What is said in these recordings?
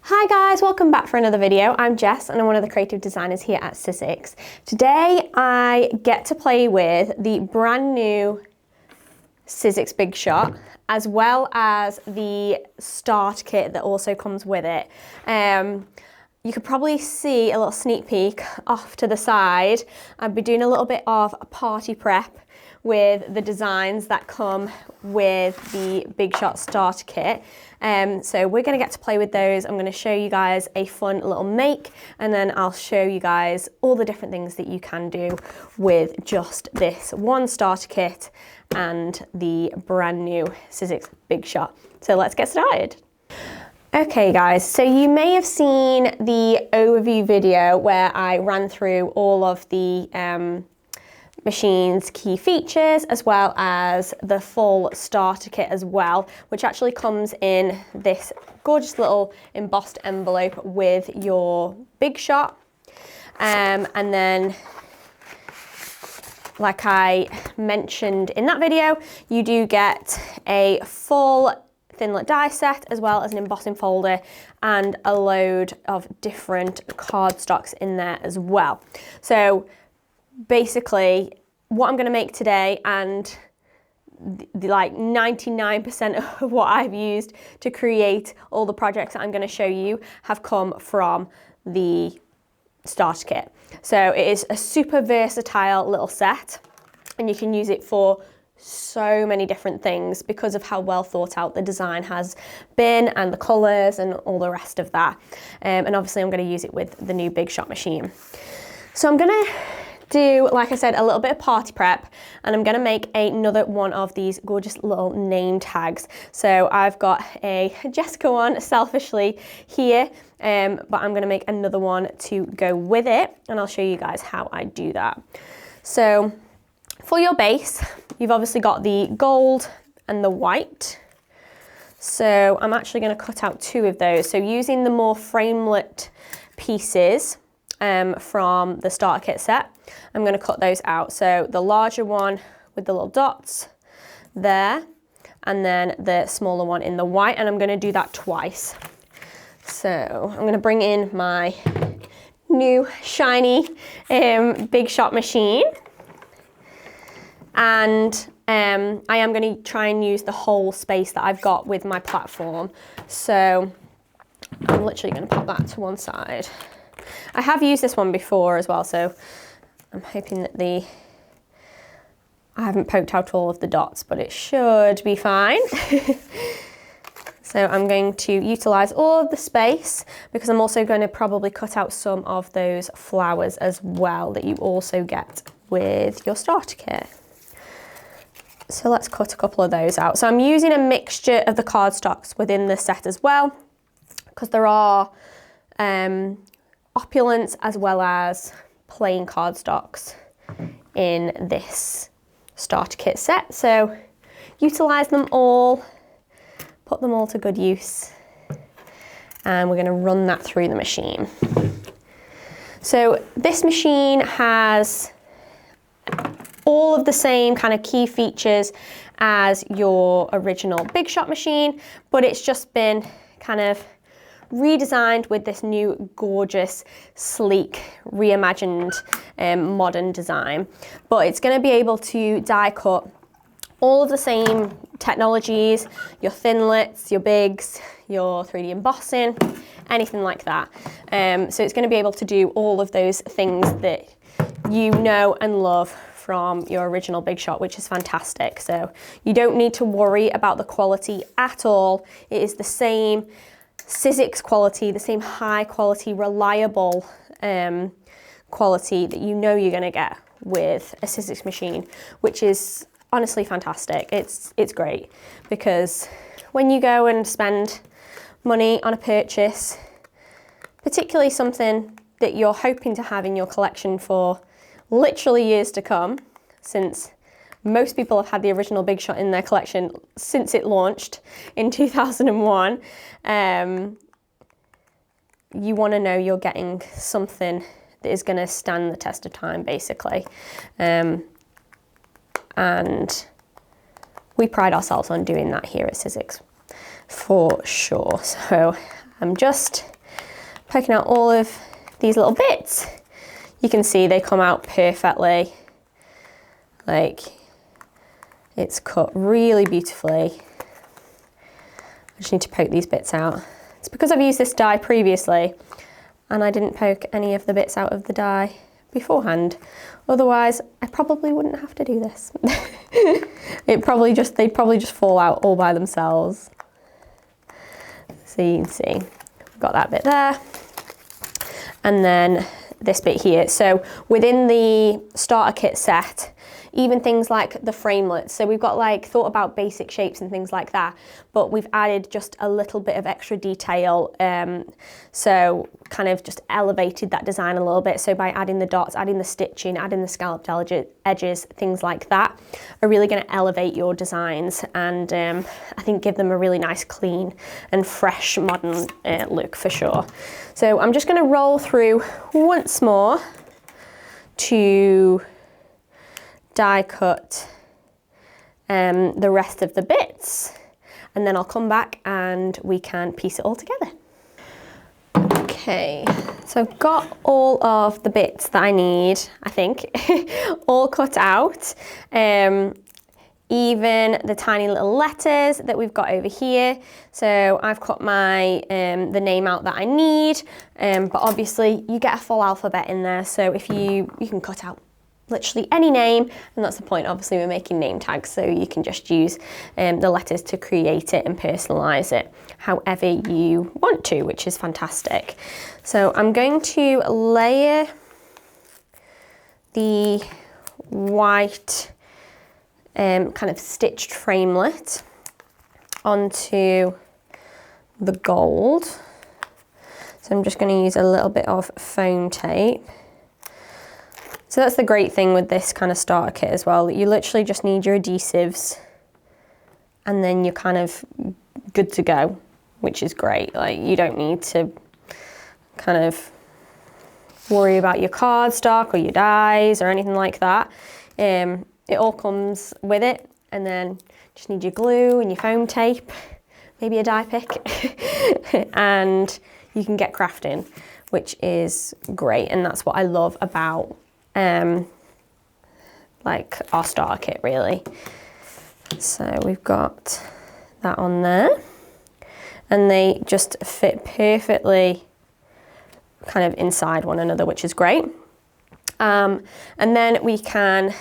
Hi guys, welcome back for another video. I'm Jess and I'm one of the creative designers here at Sizzix. Today I get to play with the brand new Sizzix Big Shot, as well as the start kit that also comes with it. You could probably see a little sneak peek off to the side. I'll be doing a little bit of a party prep with the designs that come with the Big Shot starter kit. So we're gonna get to play with those. I'm gonna show you guys a fun little make, and then I'll show you guys all the different things that you can do with just this one starter kit and the brand new Sizzix Big Shot. So let's get started. Okay guys, so you may have seen the overview video where I ran through all of the machine's key features, as well as the full starter kit as well, which actually comes in this gorgeous little embossed envelope with your Big Shot. And then, like I mentioned in that video, you do get a full Thinlit die set, as well as an embossing folder and a load of different cardstocks in there as well. So basically what I'm going to make today, and like 99% of what I've used to create all the projects that I'm going to show you, have come from the starter kit. So it is a super versatile little set, and you can use it for so many different things because of how well thought out the design has been, and the colours and all the rest of that. And obviously I'm going to use it with the new Big Shot machine. So I'm going to do, like I said, a little bit of party prep, and I'm going to make another one of these gorgeous little name tags. So I've got a Jessica one selfishly here, but I'm going to make another one to go with it, and I'll show you guys how I do that. So for your base, you've obviously got the gold and the white. So I'm actually going to cut out two of those. So using the more framelit pieces from the starter kit set, I'm going to cut those out. So the larger one with the little dots there, and then the smaller one in the white, and I'm going to do that twice. So I'm going to bring in my new shiny Big Shot machine. And I am going to try and use the whole space that I've got with my platform. So I'm literally going to put that to one side. I have used this one before as well, so I'm hoping that I haven't poked out all of the dots, but it should be fine. So I'm going to utilise all of the space, because I'm also going to probably cut out some of those flowers as well that you also get with your starter kit. So let's cut a couple of those out. So I'm using a mixture of the cardstocks within the set as well, because there are opulence as well as plain cardstocks in this starter kit set. So utilise them all, put them all to good use, and we're going to run that through the machine. So this machine has all of the same kind of key features as your original Big Shot machine, but it's just been kind of redesigned with this new gorgeous, sleek, reimagined modern design. But it's going to be able to die cut all of the same technologies, your Thinlits, your bigs, your 3D embossing, anything like that. So it's going to be able to do all of those things that you know and love from your original Big Shot, which is fantastic. So you don't need to worry about the quality at all. It is the same Sizzix quality, the same high quality, reliable quality that you know you're going to get with a Sizzix machine, which is honestly fantastic. It's great, because when you go and spend money on a purchase, particularly something that you're hoping to have in your collection for literally years to come, since most people have had the original Big Shot in their collection since it launched in 2001. You want to know you're getting something that is going to stand the test of time, basically. And we pride ourselves on doing that here at Sizzix, for sure. So I'm just poking out all of these little bits, you can see they come out perfectly. Like, it's cut really beautifully. I just need to poke these bits out. It's because I've used this die previously and I didn't poke any of the bits out of the die beforehand. Otherwise, I probably wouldn't have to do this. They'd probably just fall out all by themselves. So you can see, we've got that bit there. And then this bit here. So within the starter kit set, even things like the framelits. So we've got like thought about basic shapes and things like that, but we've added just a little bit of extra detail. So kind of just elevated that design a little bit. So by adding the dots, adding the stitching, adding the scalloped edges, things like that are really going to elevate your designs and I think give them a really nice, clean and fresh modern look for sure. So I'm just going to roll through once more to die cut the rest of the bits, and then I'll come back and we can piece it all together. Okay, so I've got all of the bits that I need, I think, all cut out. Even the tiny little letters that we've got over here. So I've cut my the name out that I need, but obviously you get a full alphabet in there. So if you can cut out literally any name, and that's the point. Obviously we're making name tags, so you can just use the letters to create it and personalize it however you want to, which is fantastic. So I'm going to layer the white kind of stitched framelit onto the gold. So I'm just going to use a little bit of foam tape. So that's the great thing with this kind of starter kit as well. You literally just need your adhesives and then you're kind of good to go, which is great. Like, you don't need to kind of worry about your cardstock or your dies or anything like that. It all comes with it, and then just need your glue and your foam tape, maybe a die pick, and you can get crafting, which is great. And that's what I love about like our starter kit, really. So we've got that on there, and they just fit perfectly kind of inside one another, which is great. And then we can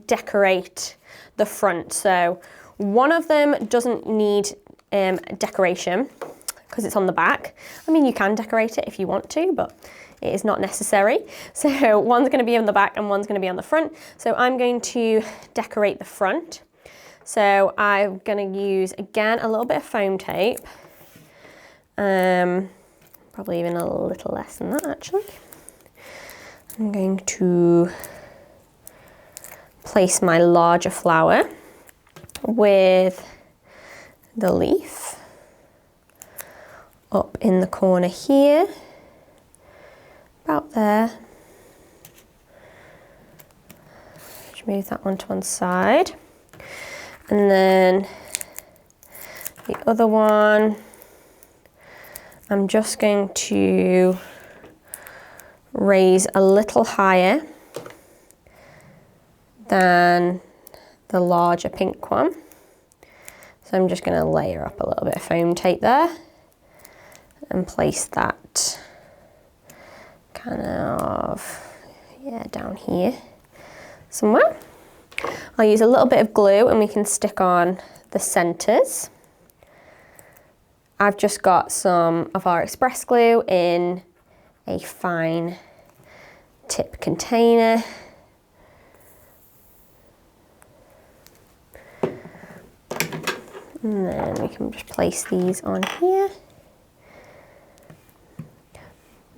decorate the front. So one of them doesn't need decoration because it's on the back. I mean, you can decorate it if you want to, but it is not necessary. So one's going to be on the back and one's going to be on the front. So I'm going to decorate the front. So I'm going to use, again, a little bit of foam tape. Probably even a little less than that, actually. I'm going to place my larger flower with the leaf up in the corner here, about there. Just move that one to one side. And then the other one, I'm just going to raise a little higher than the larger pink one. So I'm just going to layer up a little bit of foam tape there and place that kind of, yeah, down here somewhere. I'll use a little bit of glue and we can stick on the centers. I've just got some of our express glue in a fine tip container. And then we can just place these on here.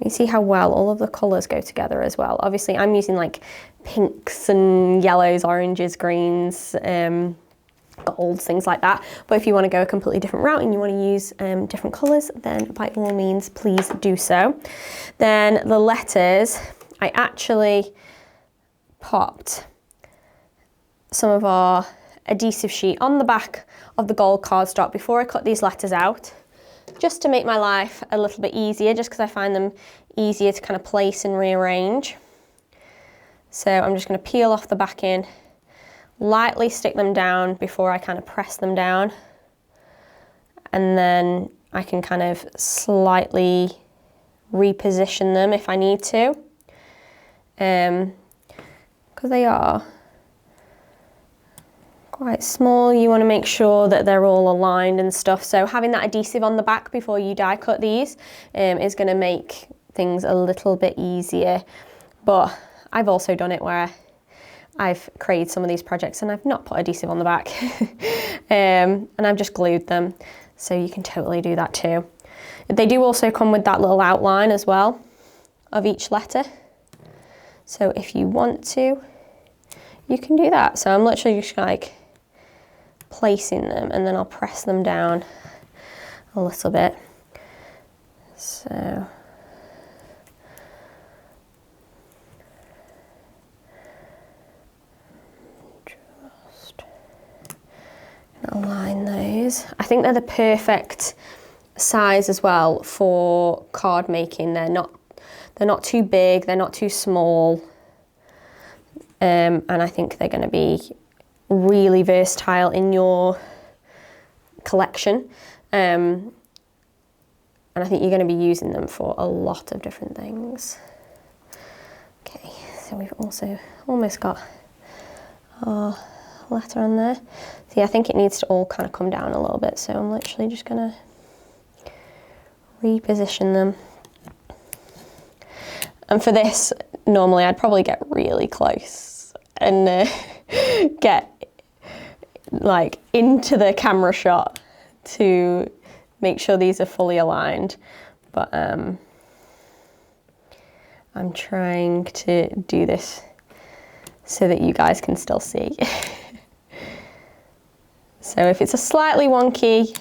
You see how well all of the colours go together as well. Obviously I'm using like pinks and yellows, oranges, greens, golds, things like that. But if you want to go a completely different route and you want to use different colours, then by all means, please do so. Then the letters, I actually popped some of our adhesive sheet on the back of the gold cardstock before I cut these letters out. just to make my life a little bit easier, just because I find them easier to kind of place and rearrange. So I'm just going to peel off the backing, lightly stick them down before I kind of press them down, and then I can kind of slightly reposition them if I need to, because they are quite small. You want to make sure that they're all aligned and stuff, so having that adhesive on the back before you die cut these is going to make things a little bit easier. But I've also done it where I've created some of these projects and I've not put adhesive on the back and I've just glued them, so you can totally do that too. They do also come with that little outline as well of each letter, so if you want to, you can do that. So I'm literally just like placing them, and then I'll press them down a little bit. So just align those. I think they're the perfect size as well for card making. They're not too big, they're not too small, and I think they're going to be really versatile in your collection, and I think you're going to be using them for a lot of different things. Okay, so we've also almost got our letter on there. See, I think it needs to all kind of come down a little bit, so I'm literally just going to reposition them. And for this, normally I'd probably get really close and get like into the camera shot to make sure these are fully aligned, but I'm trying to do this so that you guys can still see. So if it's a slightly wonky,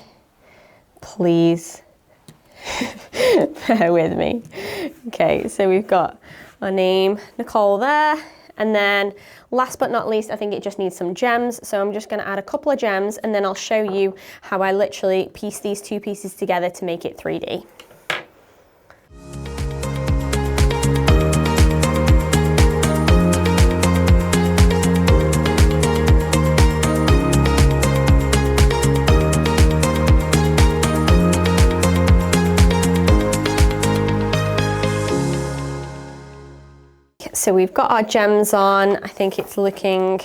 please bear with me. Okay, so we've got our name, Nicole, there. And then last but not least, I think it just needs some gems. So I'm just going to add a couple of gems, and then I'll show you how I literally piece these two pieces together to make it 3D. So we've got our gems on. I think it's looking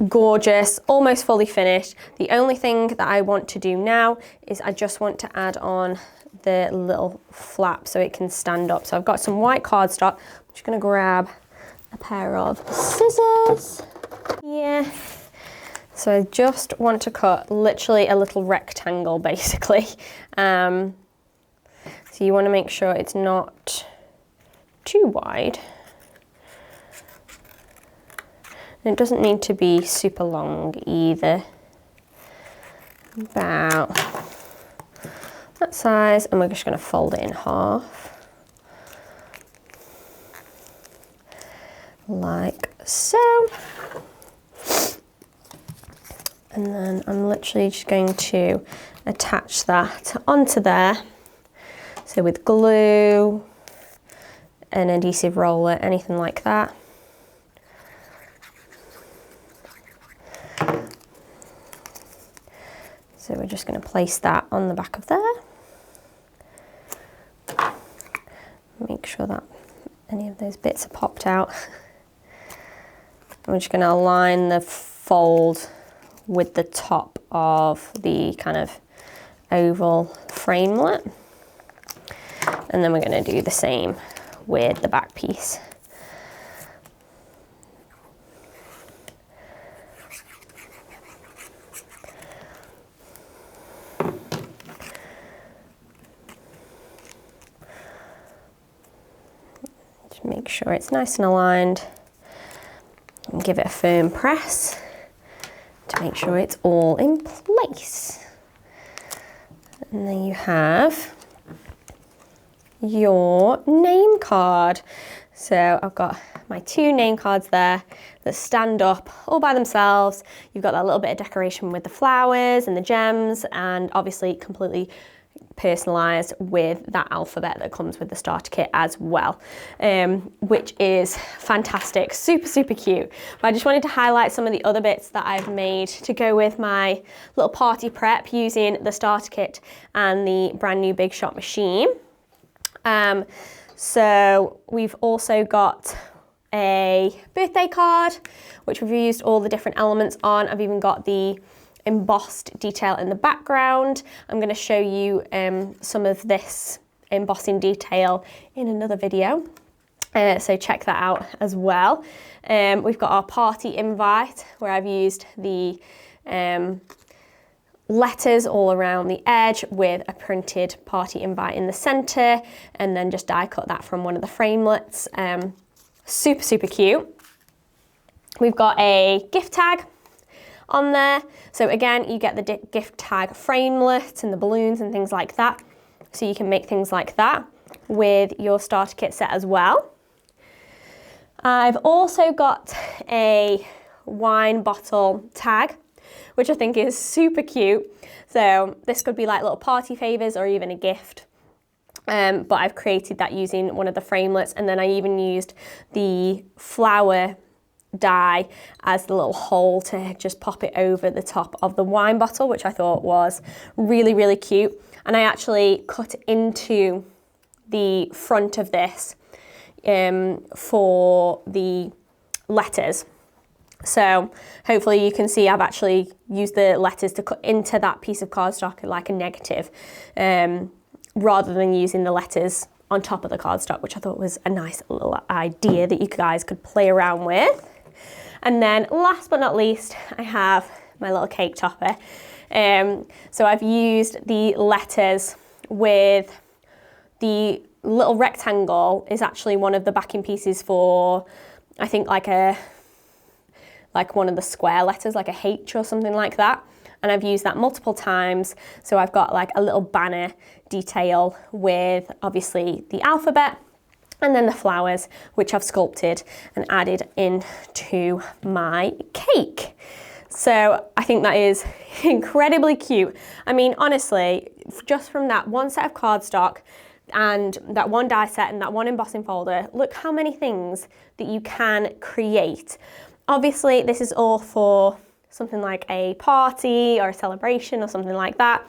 gorgeous, almost fully finished. The only thing that I want to do now is I just want to add on the little flap so it can stand up. So I've got some white cardstock. I'm just going to grab a pair of scissors. Yeah. So I just want to cut literally a little rectangle, basically. So you want to make sure it's not too wide. And it doesn't need to be super long either. About that size, and we're just going to fold it in half. Like so. And then I'm literally just going to attach that onto there. So with glue, an adhesive roller, anything like that. So we're just going to place that on the back of there. Make sure that any of those bits are popped out. I'm just going to align the fold with the top of the kind of oval framelit. And then we're going to do the same with the back piece. Just make sure it's nice and aligned, and give it a firm press to make sure it's all in place. And then you have your name card. So I've got my two name cards there that stand up all by themselves. You've got that little bit of decoration with the flowers and the gems, and obviously completely personalised with that alphabet that comes with the starter kit as well, which is fantastic, super, super cute. But I just wanted to highlight some of the other bits that I've made to go with my little party prep using the starter kit and the brand new Big Shot machine. So we've also got a birthday card, which we've used all the different elements on. I've even got the embossed detail in the background. I'm going to show you some of this embossing detail in another video, so check that out as well. We've got our party invite, where I've used the letters all around the edge with a printed party invite in the center, and then just die cut that from one of the framelits. Super, super cute. We've got a gift tag on there. So again, you get the gift tag framelit and the balloons and things like that. So you can make things like that with your starter kit set as well. I've also got a wine bottle tag, which I think is super cute. So this could be like little party favors or even a gift. But I've created that using one of the framelits, and then I even used the flower die as the little hole to just pop it over the top of the wine bottle, which I thought was really, really cute. And I actually cut into the front of this for the letters. So hopefully you can see I've actually used the letters to cut into that piece of cardstock like a negative, rather than using the letters on top of the cardstock, which I thought was a nice little idea that you guys could play around with. And then last but not least, I have my little cake topper. So I've used the letters with the little rectangle is actually one of the backing pieces for, I think like one of the square letters, like a H or something like that. And I've used that multiple times. So I've got like a little banner detail with obviously the alphabet, and then the flowers, which I've sculpted and added into my cake. So I think that is incredibly cute. I mean, honestly, just from that one set of cardstock and that one die set and that one embossing folder, look how many things that you can create. Obviously, this is all for something like a party or a celebration or something like that.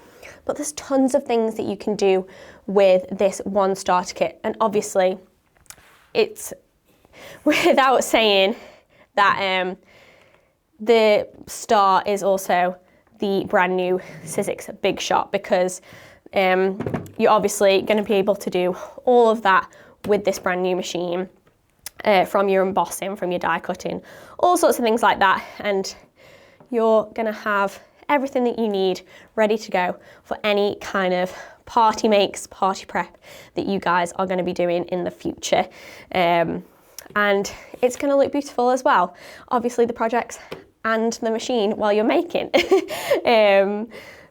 But there's tons of things that you can do with this one starter kit. And obviously, it's without saying that the star is also the brand new Sizzix Big Shot, because you're obviously going to be able to do all of that with this brand new machine, from your embossing, from your die cutting, all sorts of things like that. And you're going to have everything that you need ready to go for any kind of party makes, party prep that you guys are going to be doing in the future. And it's going to look beautiful as well. Obviously the projects and the machine while you're making.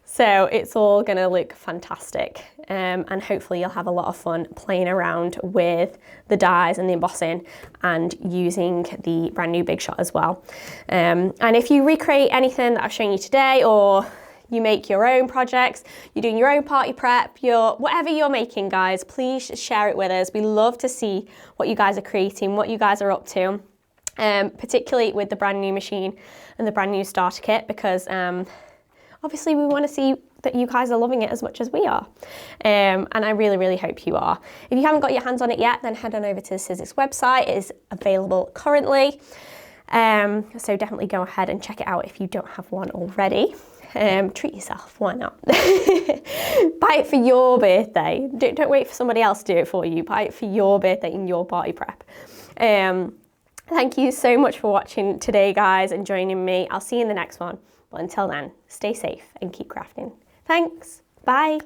So it's all going to look fantastic, and hopefully you'll have a lot of fun playing around with the dies and the embossing and using the brand new Big Shot as well. And if you recreate anything that I've shown you today, or you make your own projects, you're doing your own party prep, whatever you're making, guys, please share it with us. We love to see what you guys are creating, what you guys are up to, particularly with the brand new machine and the brand new starter kit, because obviously we want to see that you guys are loving it as much as we are. And I really, really hope you are. If you haven't got your hands on it yet, then head on over to the Sizzix website. It is available currently. So definitely go ahead and check it out if you don't have one already. Treat yourself, why not? Buy it for your birthday. Don't wait for somebody else to do it for you. Buy it for your birthday and your party prep. Thank you so much for watching today, guys, and joining me. I'll see you in the next one. But until then, stay safe and keep crafting. Thanks. Bye.